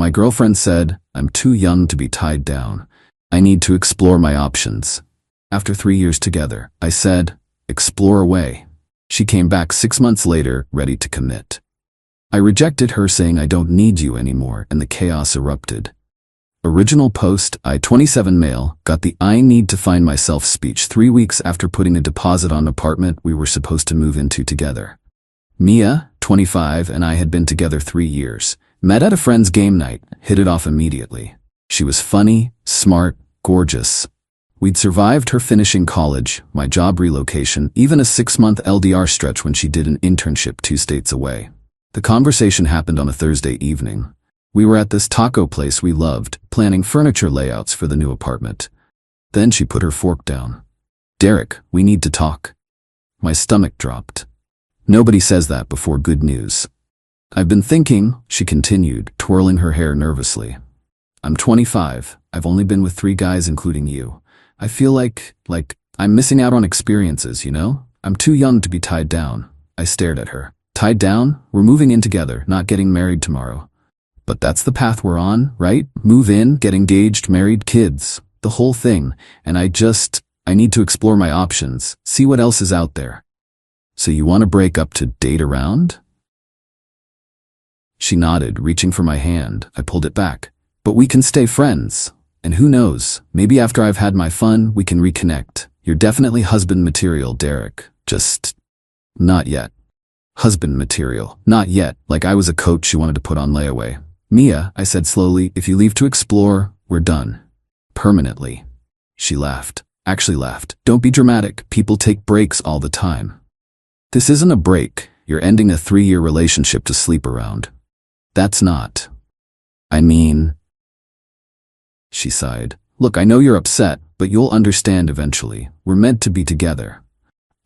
My girlfriend said, I'm too young to be tied down. I need to explore my options. After 3 years together, I said, explore away. She came back 6 months later, ready to commit. I rejected her, saying I don't need you anymore, and the chaos erupted. Original post, I, 27 male, got the I need to find myself speech 3 weeks after putting a deposit on an apartment we were supposed to move into together. Mia, 25, and I had been together 3 years. Met at a friend's game night, hit it off immediately. She was funny, smart, gorgeous. We'd survived her finishing college, my job relocation, even a 6-month LDR stretch when she did an internship 2 states away. The conversation happened on a Thursday evening. We were at this taco place we loved, planning furniture layouts for the new apartment. Then she put her fork down. Derek, we need to talk. My stomach dropped. Nobody says that before good news. I've been thinking, she continued, twirling her hair nervously. I'm 25. I've only been with 3 guys including you. I feel like I'm missing out on experiences, you know? I'm too young to be tied down. I stared at her. Tied down? We're moving in together, not getting married tomorrow. But that's the path we're on, right? Move in, get engaged, married, kids. The whole thing. And I need to explore my options, see what else is out there. So you want to break up to date around? She nodded, reaching for my hand. I pulled it back. But we can stay friends. And who knows, maybe after I've had my fun, we can reconnect. You're definitely husband material, Derek. Just not yet. Husband material. Not yet, like I was a coach she wanted to put on layaway. Mia, I said slowly, if you leave to explore, we're done. Permanently. She laughed. Actually laughed. Don't be dramatic. People take breaks all the time. This isn't a break. You're ending a 3-year relationship to sleep around. That's not. I mean... She sighed. Look, I know you're upset, but you'll understand eventually. We're meant to be together.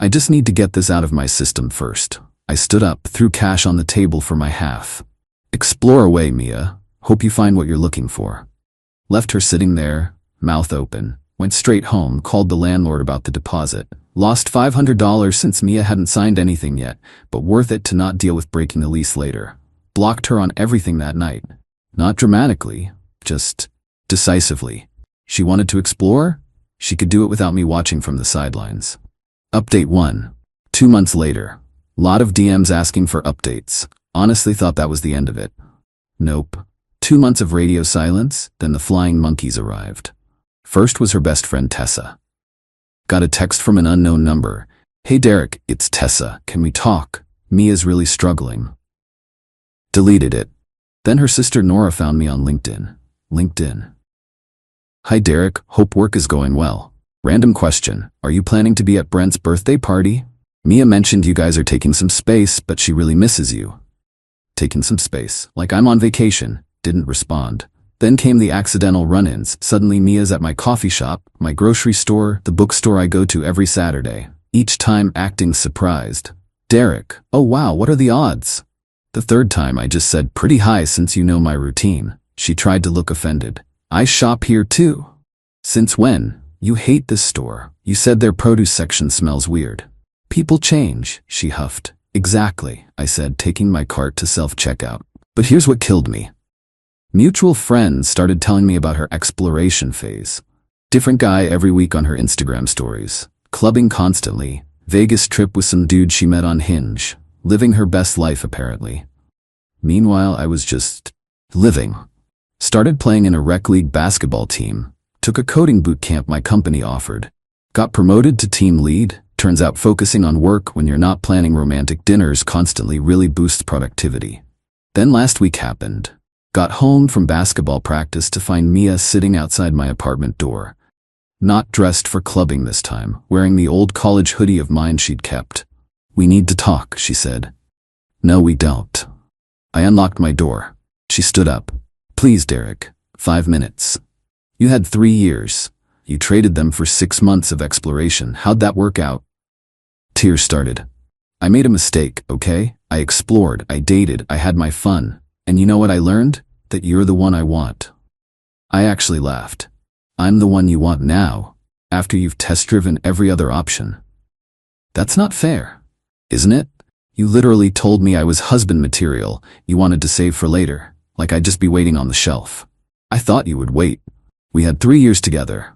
I just need to get this out of my system first. I stood up, threw cash on the table for my half. Explore away, Mia. Hope you find what you're looking for. Left her sitting there, mouth open. Went straight home, called the landlord about the deposit. Lost $500 since Mia hadn't signed anything yet, but worth it to not deal with breaking the lease later. Blocked her on everything that night. Not dramatically, just decisively. She wanted to explore? She could do it without me watching from the sidelines. Update 1. 2 months later. Lot of DMs asking for updates. Honestly thought that was the end of it. Nope. 2 months of radio silence, then the flying monkeys arrived. First was her best friend Tessa. Got a text from an unknown number. Hey Derek, it's Tessa. Can we talk? Mia's really struggling. Deleted it. Then her sister Nora found me on LinkedIn. Hi Derek, hope work is going well. Random question, are you planning to be at Brent's birthday party? Mia mentioned you guys are taking some space, but she really misses you. Taking some space, like I'm on vacation. Didn't respond. Then came the accidental run-ins. Suddenly Mia's at my coffee shop, my grocery store, the bookstore I go to every Saturday. Each time acting surprised. Derek, oh wow, what are the odds? The third time I just said pretty high since you know my routine. She tried to look offended. I shop here too. Since when? You hate this store. You said their produce section smells weird. People change, she huffed. Exactly, I said, taking my cart to self-checkout. But here's what killed me. Mutual friends started telling me about her exploration phase. Different guy every week on her Instagram stories. Clubbing constantly. Vegas trip with some dude she met on Hinge. Living her best life apparently. Meanwhile, I was just living. Started playing in a rec league basketball team. Took a coding boot camp my company offered. Got promoted to team lead. Turns out focusing on work when you're not planning romantic dinners constantly really boosts productivity. Then last week happened. Got home from basketball practice to find Mia sitting outside my apartment door. Not dressed for clubbing this time, wearing the old college hoodie of mine she'd kept. We need to talk, she said. No, we don't. I unlocked my door. She stood up. Please, Derek. 5 minutes. You had 3 years. You traded them for 6 months of exploration. How'd that work out? Tears started. I made a mistake, okay? I explored, I dated, I had my fun. And you know what I learned? That you're the one I want. I actually laughed. I'm the one you want now, after you've test-driven every other option. That's not fair, isn't it? You literally told me I was husband material you wanted to save for later. like I'd just be waiting on the shelf. I thought you would wait. We had 3 years together.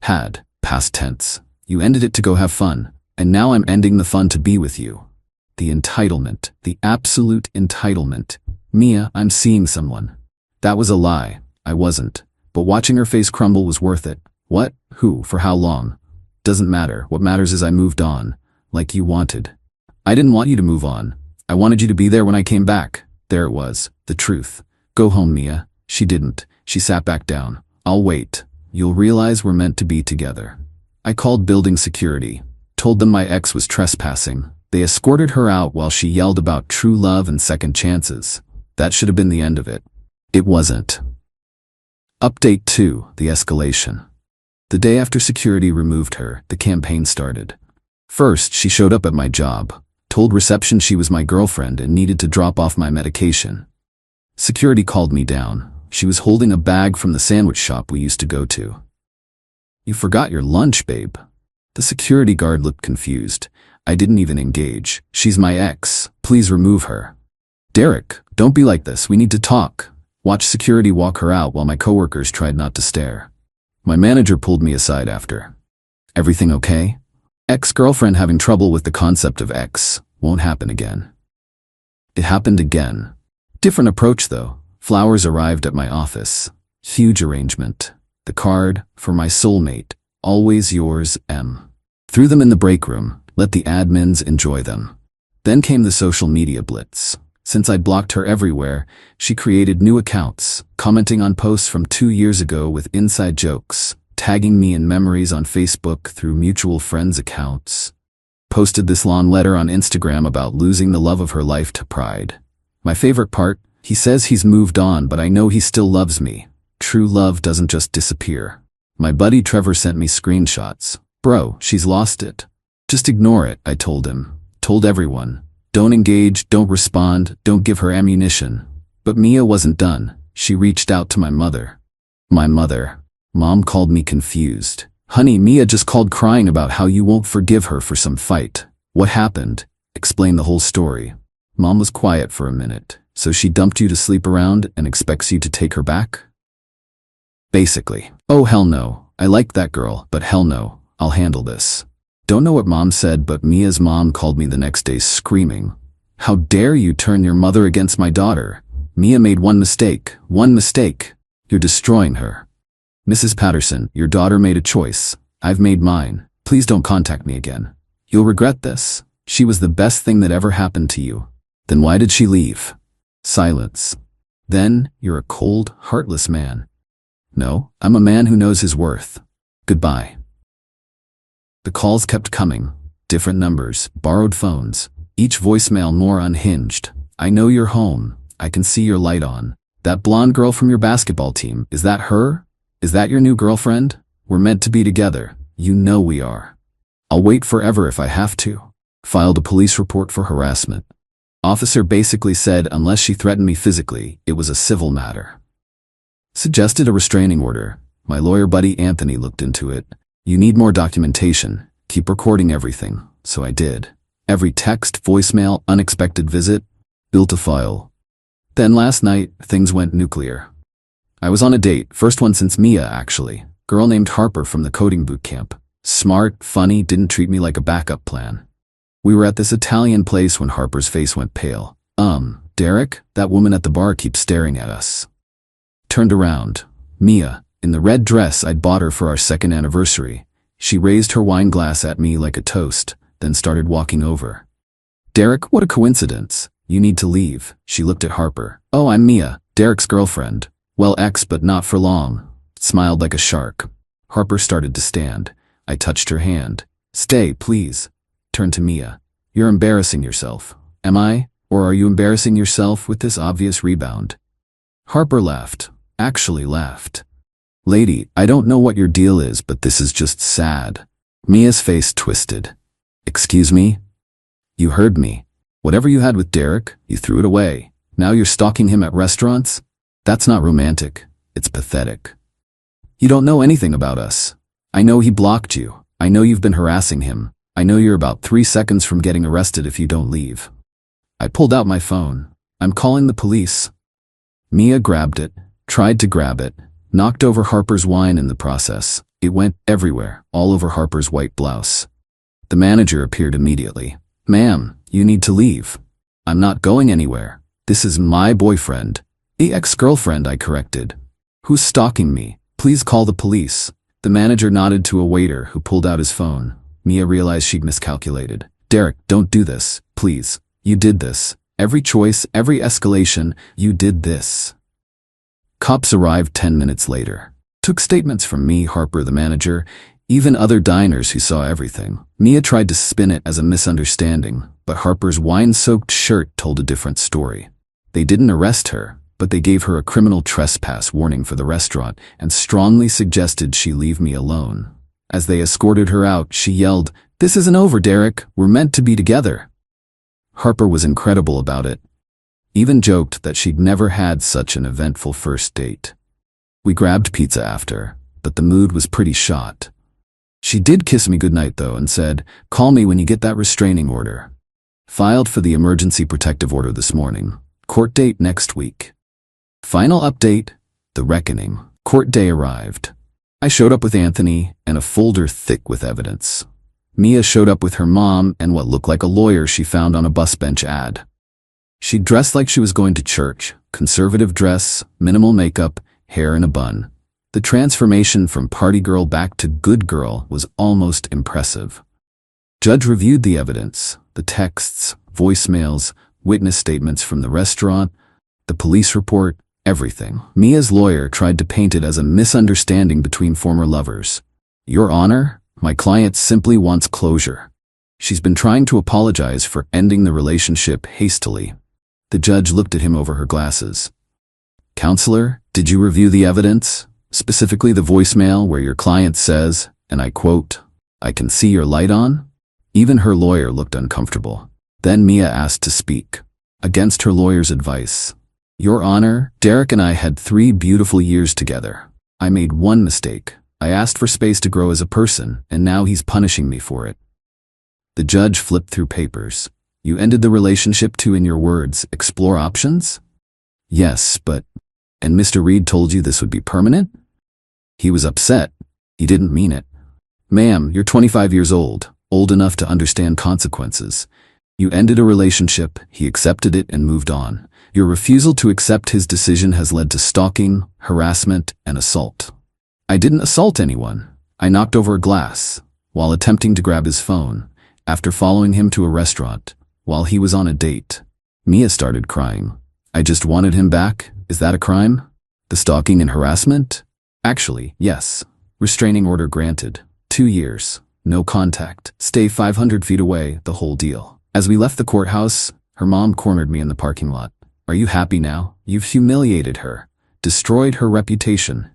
Had, past tense. You ended it to go have fun, and now I'm ending the fun to be with you. The entitlement, the absolute entitlement. Mia, I'm seeing someone. That was a lie. I wasn't. But watching her face crumble was worth it. What? Who? For how long? Doesn't matter. What matters is I moved on. Like you wanted. I didn't want you to move on. I wanted you to be there when I came back. There it was. The truth. Go home, Mia. She didn't. She sat back down. I'll wait. You'll realize we're meant to be together. I called building security. Told them my ex was trespassing. They escorted her out while she yelled about true love and second chances. That should have been the end of it. It wasn't. Update 2. The escalation. The day after security removed her, the campaign started. First, she showed up at my job, told reception she was my girlfriend and needed to drop off my medication. Security called me down. She was holding a bag from the sandwich shop we used to go to. You forgot your lunch, babe. The security guard looked confused. I didn't even engage. She's my ex. Please remove her. Derek, don't be like this. We need to talk. Watch security walk her out while my coworkers tried not to stare. My manager pulled me aside after. Everything okay? Ex-girlfriend having trouble with the concept of ex. Won't happen again. It happened again. Different approach though. Flowers arrived at my office. Huge arrangement. The card, for my soulmate. Always yours, M. Threw them in the break room. Let the admins enjoy them. Then came the social media blitz. Since I'd blocked her everywhere, she created new accounts, commenting on posts from 2 years ago with inside jokes, tagging me in memories on Facebook through mutual friends' accounts. Posted this long letter on Instagram about losing the love of her life to pride. My favorite part, he says he's moved on, but I know he still loves me. True love doesn't just disappear. My buddy Trevor sent me screenshots. Bro, she's lost it. Just ignore it, I told him. Told everyone. Don't engage, don't respond, don't give her ammunition. But Mia wasn't done. She reached out to my mother. My mother. Mom called me confused. Honey, Mia just called crying about how you won't forgive her for some fight. What happened? Explain the whole story. Mom was quiet for a minute. So she dumped you to sleep around and expects you to take her back? Basically. Oh hell no. I like that girl, but hell no. I'll handle this. Don't know what Mom said, but Mia's mom called me the next day screaming. How dare you turn your mother against my daughter? Mia made one mistake. One mistake. You're destroying her. Mrs. Patterson, your daughter made a choice. I've made mine. Please don't contact me again. You'll regret this. She was the best thing that ever happened to you. Then why did she leave? Silence. Then, you're a cold, heartless man. No, I'm a man who knows his worth. Goodbye. The calls kept coming. Different numbers, borrowed phones. Each voicemail more unhinged. I know you're home. I can see your light on. That blonde girl from your basketball team, is that her? Is that your new girlfriend? We're meant to be together. You know we are. I'll wait forever if I have to. Filed a police report for harassment. Officer basically said unless she threatened me physically, it was a civil matter. Suggested a restraining order. My lawyer buddy Anthony looked into it. You need more documentation. Keep recording everything. So I did. Every text, voicemail, unexpected visit. Built a file. Then last night, things went nuclear. I was on a date, first one since Mia actually. Girl named Harper from the coding boot camp. Smart, funny, didn't treat me like a backup plan. We were at this Italian place when Harper's face went pale. Derek, that woman at the bar keeps staring at us. Turned around. Mia, in the red dress I'd bought her for our 2nd anniversary. She raised her wine glass at me like a toast, then started walking over. Derek, what a coincidence. You need to leave. She looked at Harper. Oh, I'm Mia, Derek's girlfriend. Well, ex, but not for long. Smiled like a shark. Harper started to stand. I touched her hand. Stay, please. Turned to Mia. You're embarrassing yourself. Am I? Or are you embarrassing yourself with this obvious rebound? Harper laughed. Actually laughed. Lady, I don't know what your deal is, but this is just sad. Mia's face twisted. Excuse me? You heard me. Whatever you had with Derek, you threw it away. Now you're stalking him at restaurants? That's not romantic. It's pathetic. You don't know anything about us. I know he blocked you. I know you've been harassing him. I know you're about 3 seconds from getting arrested if you don't leave. I pulled out my phone. I'm calling the police. Mia grabbed it, tried to grab it, knocked over Harper's wine in the process. It went everywhere, all over Harper's white blouse. The manager appeared immediately. "Ma'am, you need to leave." "I'm not going anywhere. This is my boyfriend." "The ex-girlfriend," I corrected. "Who's stalking me? Please call the police." The manager nodded to a waiter who pulled out his phone. Mia realized she'd miscalculated. "Derek, don't do this, please. You did this. Every choice, every escalation, you did this." Cops arrived 10 minutes later. Took statements from me, Harper, the manager, even other diners who saw everything. Mia tried to spin it as a misunderstanding, but Harper's wine-soaked shirt told a different story. They didn't arrest her, but they gave her a criminal trespass warning for the restaurant and strongly suggested she leave me alone. As they escorted her out, she yelled, "This isn't over, Derek. We're meant to be together." Harper was incredible about it. Even joked that she'd never had such an eventful first date. We grabbed pizza after, but the mood was pretty shot. She did kiss me goodnight though and said, "Call me when you get that restraining order." Filed for the emergency protective order this morning. Court date next week. Final update, the reckoning. Court day arrived. I showed up with Anthony and a folder thick with evidence. Mia showed up with her mom and what looked like a lawyer she found on a bus bench ad. She dressed like she was going to church, conservative dress, minimal makeup, hair in a bun. The transformation from party girl back to good girl was almost impressive. Judge reviewed the evidence, the texts, voicemails, witness statements from the restaurant, the police report, everything. Mia's lawyer tried to paint it as a misunderstanding between former lovers. "Your Honor, my client simply wants closure. She's been trying to apologize for ending the relationship hastily." The judge looked at him over her glasses. "Counselor, did you review the evidence? Specifically the voicemail where your client says, and I quote, 'I can see your light on'?" Even her lawyer looked uncomfortable. Then Mia asked to speak. Against her lawyer's advice. "Your Honor, Derek and I had 3 beautiful years together. I made one mistake. I asked for space to grow as a person, and now he's punishing me for it." The judge flipped through papers. "You ended the relationship to, in your words, explore options?" "Yes, but..." "And Mr. Reed told you this would be permanent?" "He was upset. He didn't mean it." "Ma'am, you're 25 years old enough to understand consequences. You ended a relationship, he accepted it and moved on. Your refusal to accept his decision has led to stalking, harassment, and assault." "I didn't assault anyone. I knocked over a glass while attempting to grab his phone, after following him to a restaurant, while he was on a date." Mia started crying. "I just wanted him back. Is that a crime? The stalking and harassment?" "Actually, yes. Restraining order granted. 2 years. No contact. Stay 500 feet away, the whole deal." As we left the courthouse, her mom cornered me in the parking lot. "Are you happy now? You've humiliated her. Destroyed her reputation."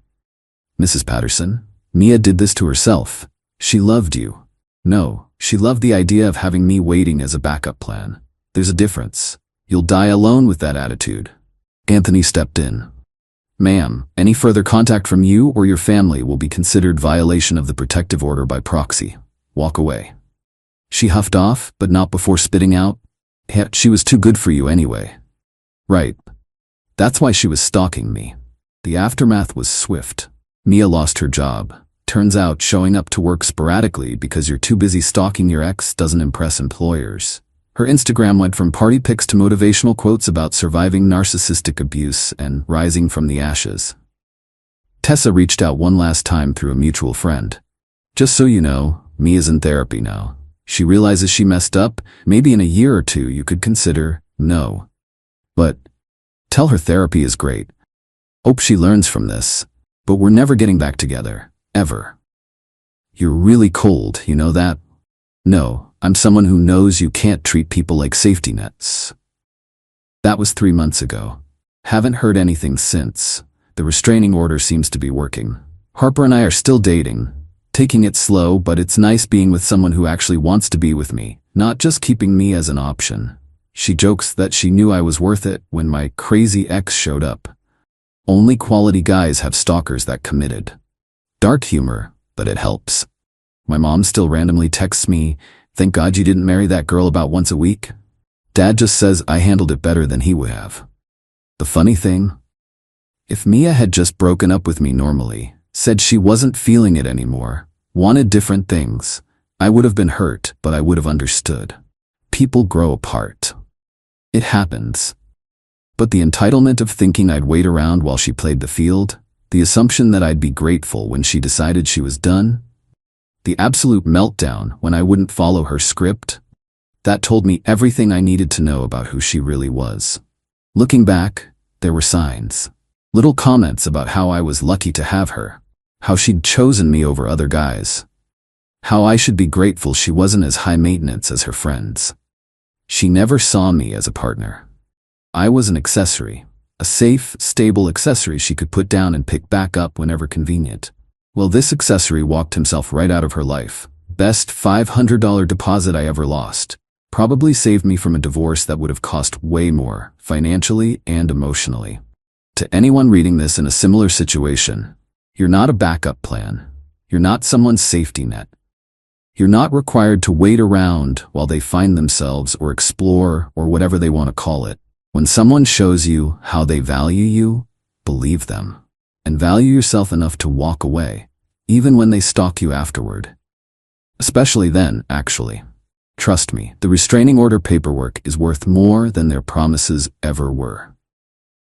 "Mrs. Patterson, Mia did this to herself. She loved you." "No, she loved the idea of having me waiting as a backup plan. There's a difference. You'll die alone with that attitude." Anthony stepped in. "Ma'am, any further contact from you or your family will be considered violation of the protective order by proxy. Walk away." She huffed off, but not before spitting out, "Heck, she was too good for you anyway." "Right. That's why she was stalking me." The aftermath was swift. Mia lost her job. Turns out showing up to work sporadically because you're too busy stalking your ex doesn't impress employers. Her Instagram went from party pics to motivational quotes about surviving narcissistic abuse and rising from the ashes. Tessa reached out one last time through a mutual friend. "Just so you know, Mia's in therapy now. She realizes she messed up. Maybe in a year or 2 you could consider, no. But tell her therapy is great. Hope she learns from this. But we're never getting back together. Ever." "You're really cold, you know that?" "No. I'm someone who knows you can't treat people like safety nets." That was 3 months ago. Haven't heard anything since. The restraining order seems to be working. Harper and I are still dating. Taking it slow, but it's nice being with someone who actually wants to be with me, not just keeping me as an option. She jokes that she knew I was worth it when my crazy ex showed up. Only quality guys have stalkers that committed. Dark humor, but it helps. My mom still randomly texts me, "Thank God you didn't marry that girl about once a week." Dad just says I handled it better than he would have. The funny thing? If Mia had just broken up with me normally, said she wasn't feeling it anymore, wanted different things, I would have been hurt, but I would have understood. People grow apart. It happens. But the entitlement of thinking I'd wait around while she played the field, the assumption that I'd be grateful when she decided she was done, the absolute meltdown when I wouldn't follow her script, that told me everything I needed to know about who she really was. Looking back, there were signs. Little comments about how I was lucky to have her, how she'd chosen me over other guys, how I should be grateful she wasn't as high maintenance as her friends. She never saw me as a partner. I was an accessory, a safe, stable accessory she could put down and pick back up whenever convenient. Well, this accessory walked himself right out of her life. Best $500 deposit I ever lost. Probably saved me from a divorce that would have cost way more, financially and emotionally. To anyone reading this in a similar situation, you're not a backup plan. You're not someone's safety net. You're not required to wait around while they find themselves or explore or whatever they want to call it. When someone shows you how they value you, believe them. And value yourself enough to walk away, even when they stalk you afterward. Especially then, actually. Trust me, the restraining order paperwork is worth more than their promises ever were.